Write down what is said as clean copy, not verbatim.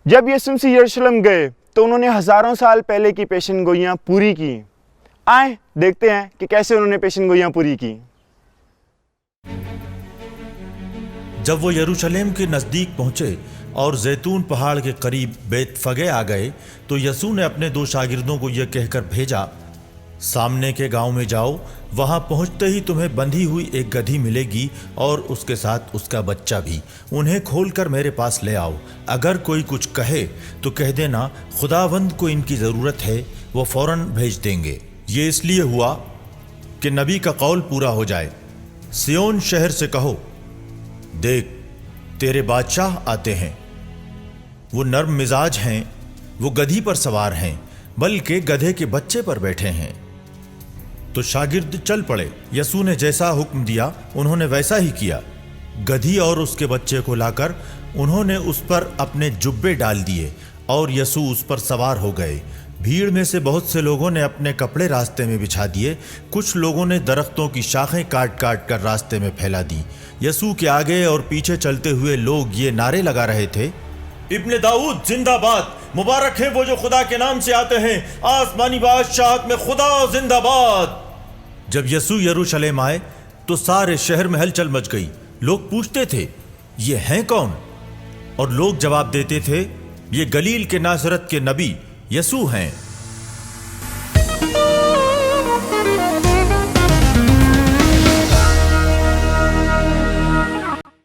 جب یسوع مسیح یروشلم گئے تو انہوں نے ہزاروں سال پہلے کی پیشن گوئیاں پوری کی۔ آئیں دیکھتے ہیں کہ کیسے انہوں نے پیشن گوئیاں پوری کی۔ جب وہ یروشلم کے نزدیک پہنچے اور زیتون پہاڑ کے قریب بیت فگے آ گئے تو یسوع نے اپنے 2 شاگردوں کو یہ کہہ کر بھیجا، سامنے کے گاؤں میں جاؤ، وہاں پہنچتے ہی تمہیں بندھی ہوئی ایک گدھی ملے گی اور اس کے ساتھ اس کا بچہ بھی، انہیں کھول کر میرے پاس لے آؤ۔ اگر کوئی کچھ کہے تو کہہ دینا خداوند کو ان کی ضرورت ہے، وہ فوراً بھیج دیں گے۔ یہ اس لیے ہوا کہ نبی کا قول پورا ہو جائے۔ سیون شہر سے کہو، دیکھ تیرے بادشاہ آتے ہیں، وہ نرم مزاج ہیں، وہ گدھی پر سوار ہیں، بلکہ گدھے کے بچے پر بیٹھے ہیں۔ تو شاگرد چل پڑے۔ یسوع نے جیسا حکم دیا انہوں نے ویسا ہی کیا۔ گدھی اور اس کے بچے کو لا کر انہوں نے اس پر اپنے جبے ڈال دیے اور یسوع اس پر سوار ہو گئے۔ بھیڑ میں سے بہت سے لوگوں نے اپنے کپڑے راستے میں بچھا دیے، کچھ لوگوں نے درختوں کی شاخیں کاٹ کاٹ کر راستے میں پھیلا دی۔ یسوع کے آگے اور پیچھے چلتے ہوئے لوگ یہ نعرے لگا رہے تھے، ابن داؤد زندہ باد، مبارک ہے وہ جو خدا کے نام سے آتے ہیں، آسمانی بادشاہت میں خدا زندہ باد۔ جب یسوع یروشلم آئے تو سارے شہر میں ہلچل مچ گئی۔ لوگ پوچھتے تھے، یہ ہیں کون؟ اور لوگ جواب دیتے تھے، یہ گلیل کے ناصرت کے نبی یسوع ہیں۔